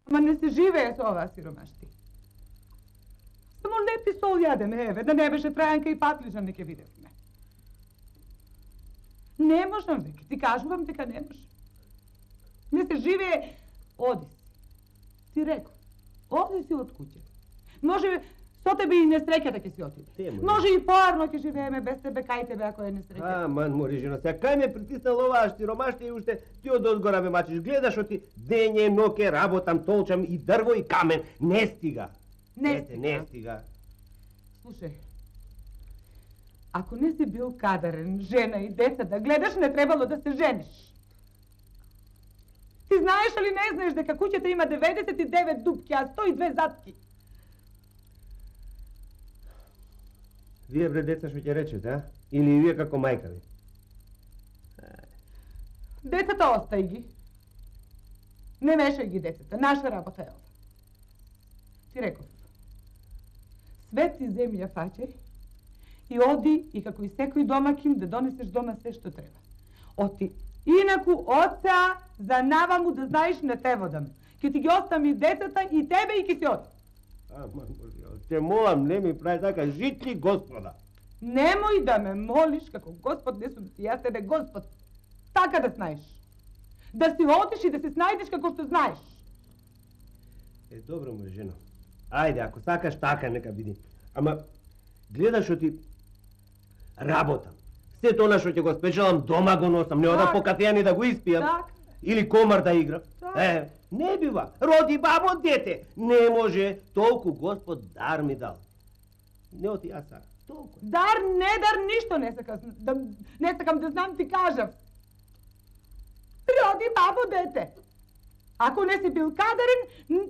Ама не се живее со оваа сиромашти. Само лепи сол јадеме, еве, да не беше трајанка и патлижан не ке видевме. Не можам, веќе, ти кажувам дека не можам. Не се живее, оди си. Ти реков, оди си од куќе. Може со тебе и несреќата ќе си отиде. Може и поарно ќе живееме без тебе, кај тебе ако е несреќа. Аман, мори жена, сега кај ме притиснал оваа штиромашта и уште ти од одгора ме мачиш. Гледаш оти дење, ноке, работам, толчам и дрво и камен. Не стига. Не стига. Слушај, ако не си бил кадарен, жена и деца да гледаш, не требало да се жениш. Ти знаеш ли не знаеш дека куќата има 99 дупки, а 102 задки? Вие, бре, деца, што ќе речете, а? Или и вие како мајка ви? Децата остај ги. Не мешај ги децата, наша работа е ова. Ти реков, свет и земја фаќај и оди и како и секој домакин да донесеш дома се што треба. Оти, инаку оца за наваму да знаеш не те водам. Ке ти ги оставам и децата и тебе и ке си оди. Аман, те молам, не ми прави така, житли Господа. Немој да ме молиш како Господ, не сум си јас тебе Господ. Така да знаеш. Да си одиш и да се снајдеш како што знаеш. Добро, моја жено. Ајде, ако сакаш така, нека биди. Ама, гледаш што ти работам. Сето она што ќе го спечелам, дома го носам. Не одам по кафејани да го испијам. Так. Или комар да играм. Не бива. Роди бабо дете. Не може. Толку Господ дар ми дал. Не оти јас сакам. Толку. Дар, не дар, ништо не сакам. Не сакам да знам, ти кажав. Роди бабо дете. Ако не си бил кадарен,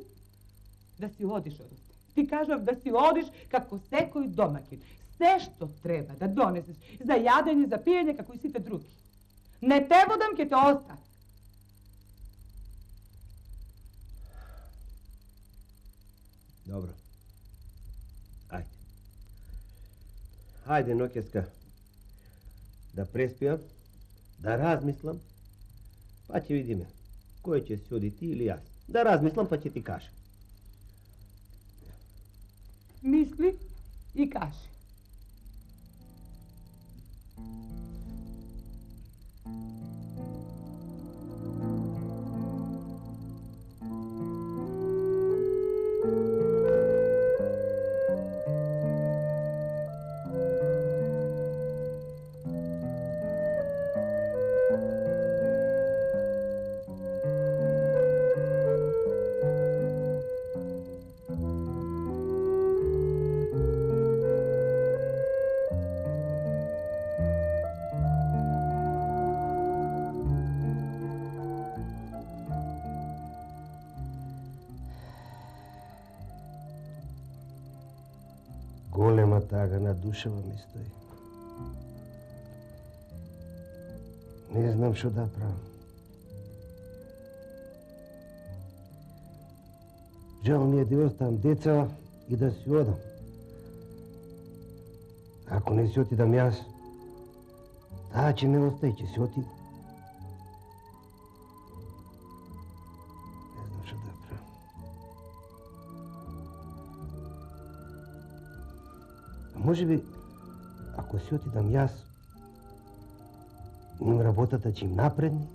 да си одиш од. Ти кажав да си одиш како секој домакин. Се што треба да донесеш за јадење, за пиење, како и сите други. Не те водам, ќе те оставам. Добро. Ајде. Ајде, ноќеска, да преспијам, да размислам, па ќе видиме кој ќе си оди, ти или јас. Да размислам, па ќе ти кажам. Мисли и кажи. Голема тага на душава ми стои. Не знам што да правам. Жал ми е да оставам деца и да си одам. Ако не си отидам јас, таа ќе не остаи, ќе си отиде. Не знам што да правам. Може би, ако си отидам јас, им работата ќе им напредни,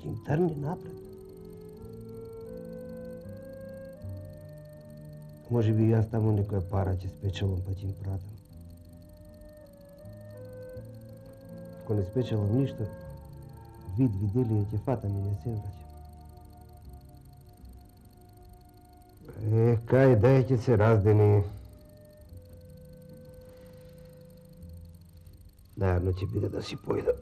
ќе им трне напред. Може би јас таму некоја пара ќе спечелам, па ќе им пратам. Ако не спечелам ништо, вид виделие ќе фатам и не се враќам. Кај дај ќе се раздени. Најавно ќе биде да си појдам.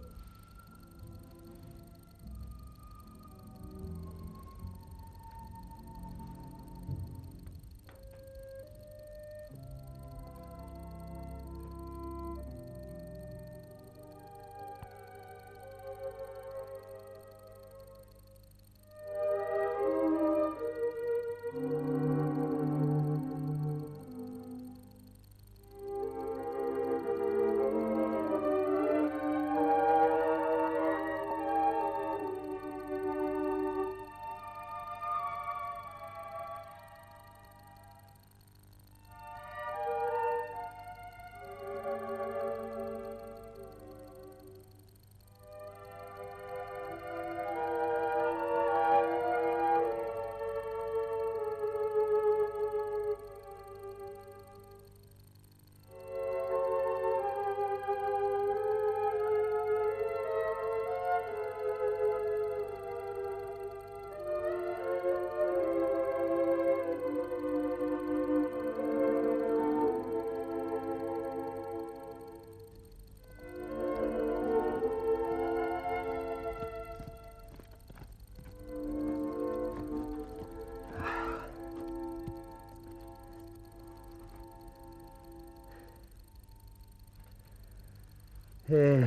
3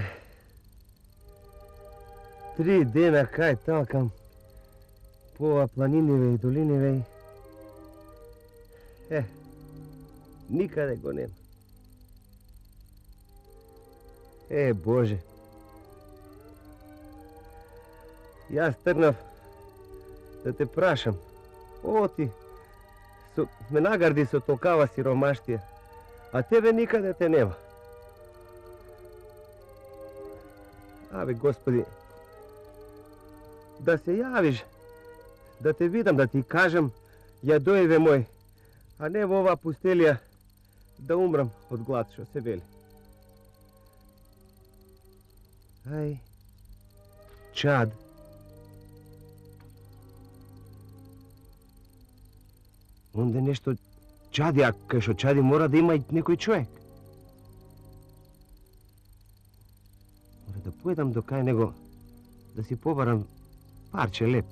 dena kaj takam po planinivej, dolinivej. Nikade go nema. Bože. Jaz trnav, da te prašam. Ti me nagardi so tolkava siromaštija, a tebe nikade te nema. Ave Gospodi, da se javiš, da te vidim, da ti kažem, jadojeve moj, a ne v ova pustelja, da umrem od glad, što se veli. Aj, Čad. Onda nešto čadi, a kaj što čadi mora da ima i nekoj čovjek. Mora da pojedam do kaj nego da si pobaram parče lep.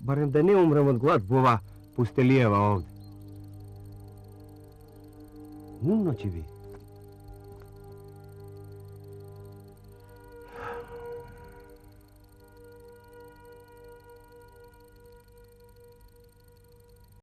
Barem da ne umrem od glad ova pustelijeva ovdje. Umno će biti.